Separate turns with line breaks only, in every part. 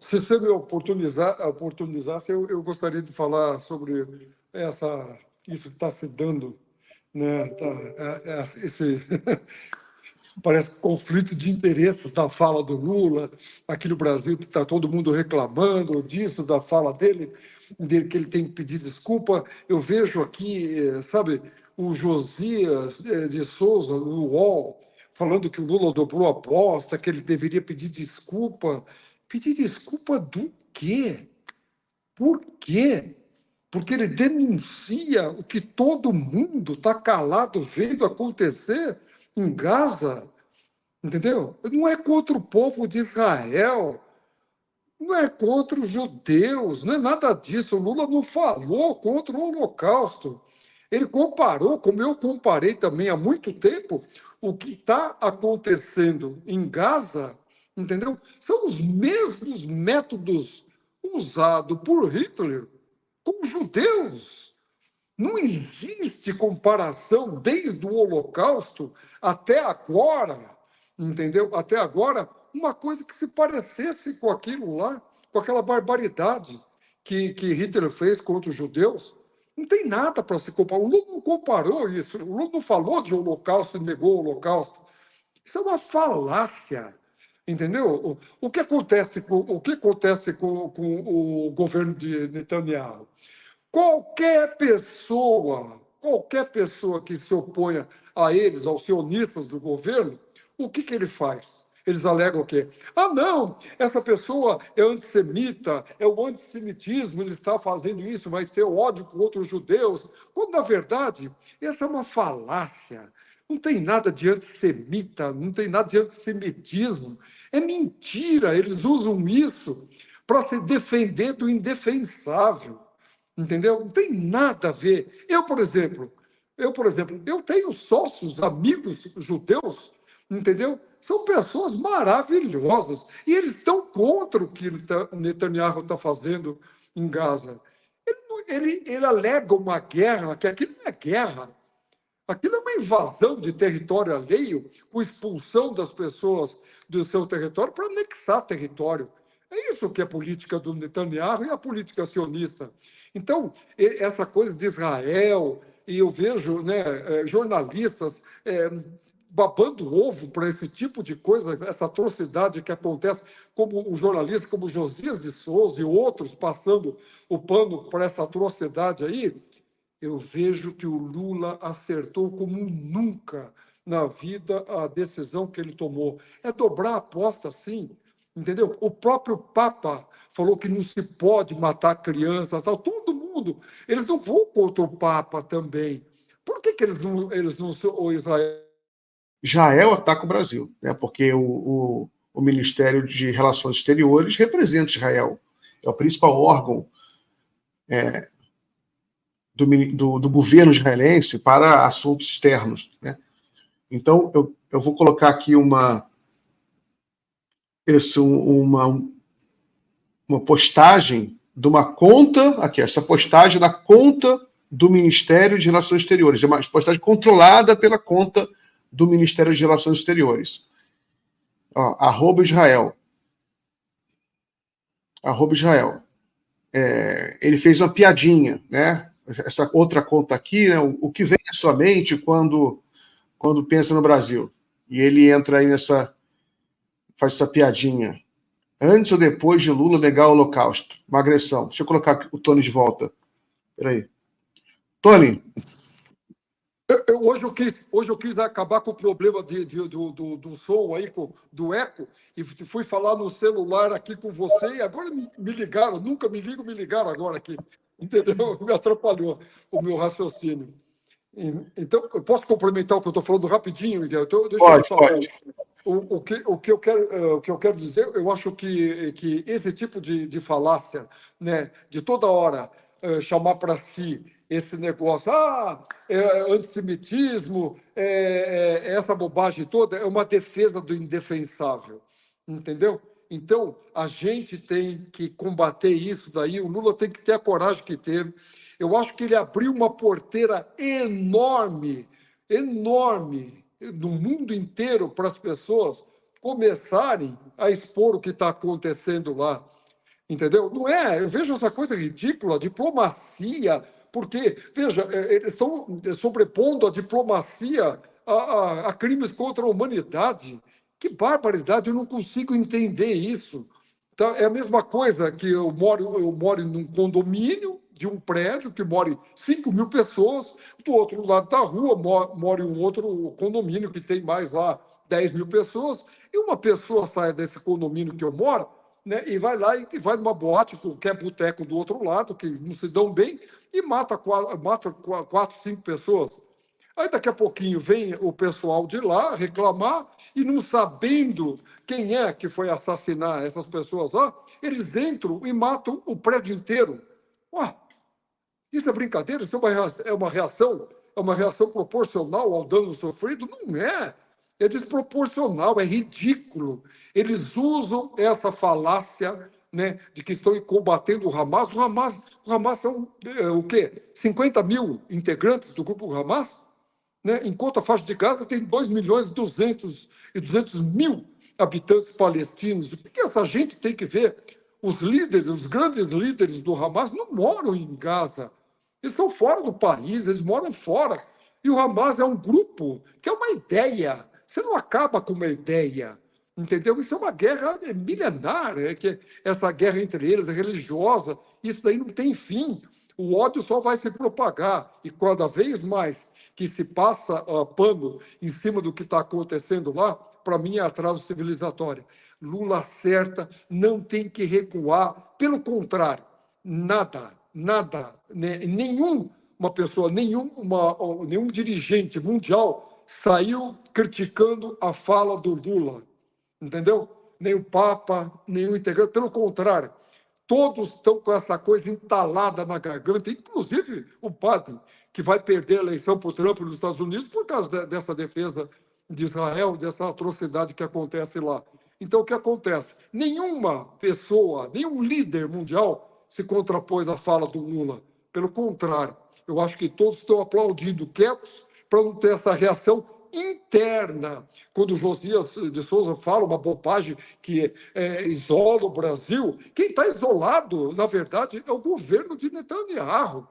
Se você me oportunizasse, eu gostaria de falar sobre isso que está se dando, né? Esse parece conflito de interesses da fala do Lula. Aqui no Brasil está todo mundo reclamando disso, da fala dele, que ele tem que pedir desculpa. Eu vejo aqui, sabe, o Josias de Souza, no UOL, falando que o Lula dobrou a aposta, que ele deveria pedir desculpa. Pedir desculpa do quê? Por quê? Porque ele denuncia o que todo mundo está calado vendo acontecer em Gaza. Entendeu? Não é contra o povo de Israel, não é contra os judeus, não é nada disso. O Lula não falou contra o Holocausto. Ele comparou, como eu comparei também há muito tempo, o que está acontecendo em Gaza, entendeu? São os mesmos métodos usados por Hitler com os judeus. Não existe comparação desde o Holocausto até agora, entendeu? Até agora, uma coisa que se parecesse com aquilo lá, com aquela barbaridade que Hitler fez contra os judeus. Não tem nada para se comparar. O Lula não comparou isso. O Lula não falou de Holocausto e negou o Holocausto. Isso é uma falácia. Entendeu? O que acontece com o governo de Netanyahu? Qualquer pessoa que se oponha a eles, aos sionistas do governo, o que ele faz? Eles alegam o quê? Ah, não, essa pessoa é antissemita, é o antissemitismo, ele está fazendo isso, vai ser ódio contra os judeus. Quando, na verdade, essa é uma falácia. Não tem nada de antissemita, não tem nada de antissemitismo. É mentira, eles usam isso para se defender do indefensável. Entendeu? Não tem nada a ver. Eu tenho sócios, amigos judeus, entendeu? São pessoas maravilhosas. E eles estão contra o que o Netanyahu está fazendo em Gaza. Ele alega uma guerra, que aquilo não é guerra. Aquilo é uma invasão de território alheio, com expulsão das pessoas do seu território para anexar território. É isso que é a política do Netanyahu e a política sionista. Então, essa coisa de Israel, e eu vejo, né, jornalistas babando ovo para esse tipo de coisa, essa atrocidade que acontece, como os jornalistas, como Josias de Souza e outros passando o pano para essa atrocidade aí. Eu vejo que o Lula acertou como nunca na vida a decisão que ele tomou. É dobrar a aposta, sim. Entendeu? O próprio Papa falou que não se pode matar crianças, tal. Todo mundo. Eles não vão contra o Papa também. Por que eles não o Israel?
Israel ataca o Brasil, né? Porque o Ministério de Relações Exteriores representa Israel. É o principal órgão do governo israelense para assuntos externos, né? Então, eu vou colocar aqui uma postagem de uma conta, aqui, essa postagem da conta do Ministério de Relações Exteriores, é uma postagem controlada pela conta do Ministério de Relações Exteriores. Ó, @Israel. @Israel. Ele fez uma piadinha, né? Essa outra conta aqui, né? O que vem à sua mente quando pensa no Brasil? E ele entra aí faz essa piadinha. Antes ou depois de Lula negar o Holocausto? Uma agressão. Deixa eu colocar o Tony de volta. Peraí. Tony.
Hoje eu quis acabar com o problema do som aí, do eco, e fui falar no celular aqui com você, e agora me ligaram, nunca me ligaram agora aqui. Entendeu? Me atrapalhou o meu raciocínio. Então, eu posso complementar o que eu estou falando rapidinho, Miguel? Então, deixa eu te falar.
Pode.
O que eu quero dizer, eu acho que esse tipo de falácia, né, de toda hora chamar para si esse negócio, antissemitismo, essa bobagem toda, é uma defesa do indefensável, entendeu? Então, a gente tem que combater isso daí, o Lula tem que ter a coragem que teve. Eu acho que ele abriu uma porteira enorme, no mundo inteiro para as pessoas começarem a expor o que está acontecendo lá. Entendeu? Não é, eu vejo essa coisa ridícula, diplomacia, porque, veja, eles estão sobrepondo a diplomacia a crimes contra a humanidade. Que barbaridade, eu não consigo entender isso. Então, é a mesma coisa que eu moro num condomínio de um prédio que mora 5.000 pessoas, do outro lado da rua mora um outro condomínio que tem mais lá 10.000 pessoas, e uma pessoa sai desse condomínio que eu moro, né, e vai lá e vai numa boate, que é boteco do outro lado, que não se dão bem, e mata quatro, cinco pessoas. Aí daqui a pouquinho vem o pessoal de lá reclamar, e não sabendo quem é que foi assassinar essas pessoas lá, eles entram e matam o prédio inteiro. Ué, isso é brincadeira? Isso é uma reação proporcional ao dano sofrido? Não é. É desproporcional, é ridículo. Eles usam essa falácia, né, de que estão combatendo o Hamas. O Hamas são o quê? 50.000 integrantes do grupo Hamas? Né? Enquanto a faixa de Gaza tem 2.200.000 habitantes palestinos. O que essa gente tem que ver? Os líderes, os grandes líderes do Hamas não moram em Gaza. Eles estão fora do país, eles moram fora. E o Hamas é um grupo que é uma ideia. Você não acaba com uma ideia, entendeu? Isso é uma guerra milenar, que essa guerra entre eles é religiosa. Isso daí não tem fim. O ódio só vai se propagar. E cada vez mais que se passa pano em cima do que está acontecendo lá, para mim é atraso civilizatório. Lula acerta, não tem que recuar. Pelo contrário, nada, né? Nenhuma pessoa, nenhum dirigente mundial saiu criticando a fala do Lula, entendeu? Nem o Papa, nem o integrante, pelo contrário, todos estão com essa coisa entalada na garganta, inclusive o padre, que vai perder a eleição para o Trump nos Estados Unidos por causa dessa defesa de Israel, dessa atrocidade que acontece lá. Então, o que acontece? Nenhuma pessoa, nenhum líder mundial se contrapôs à fala do Lula. Pelo contrário, eu acho que todos estão aplaudindo quietos para não ter essa reação interna. Quando o Josias de Souza fala uma bobagem que isola o Brasil, quem está isolado, na verdade, é o governo de Netanyahu.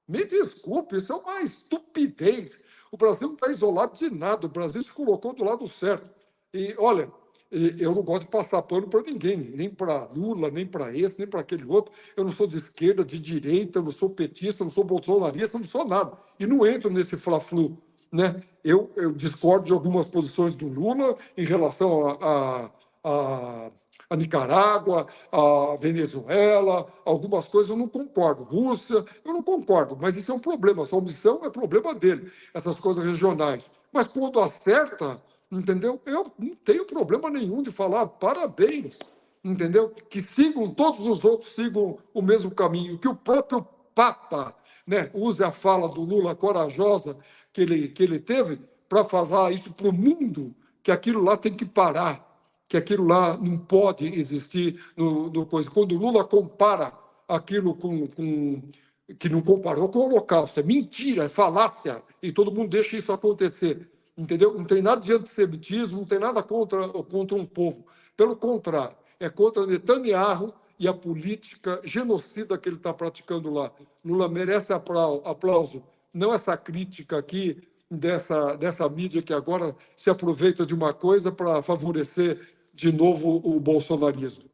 Me desculpe, isso é uma estupidez. O Brasil não está isolado de nada, o Brasil se colocou do lado certo. E, olha, eu não gosto de passar pano para ninguém, nem para Lula, nem para esse, nem para aquele outro. Eu não sou de esquerda, de direita, eu não sou petista, eu não sou bolsonarista, eu não sou nada. E não entro nesse fla-flu, né? Eu discordo de algumas posições do Lula em relação a Nicarágua, a Venezuela, algumas coisas eu não concordo. Rússia, eu não concordo, mas isso é um problema. Essa omissão é problema dele, essas coisas regionais. Mas quando acerta, entendeu? Eu não tenho problema nenhum de falar parabéns, entendeu? Que sigam, todos os outros sigam o mesmo caminho, que o próprio Papa, né, use a fala do Lula corajosa que ele teve para falar isso para o mundo, que aquilo lá tem que parar, que aquilo lá não pode existir no coisa. Quando o Lula compara aquilo que não comparou com o Holocausto, é mentira, é falácia, e todo mundo deixa isso acontecer, entendeu? Não tem nada de antissemitismo, não tem nada contra um povo. Pelo contrário, é contra Netanyahu e a política genocida que ele está praticando lá. Lula merece aplauso, não essa crítica aqui dessa mídia que agora se aproveita de uma coisa para favorecer de novo o bolsonarismo.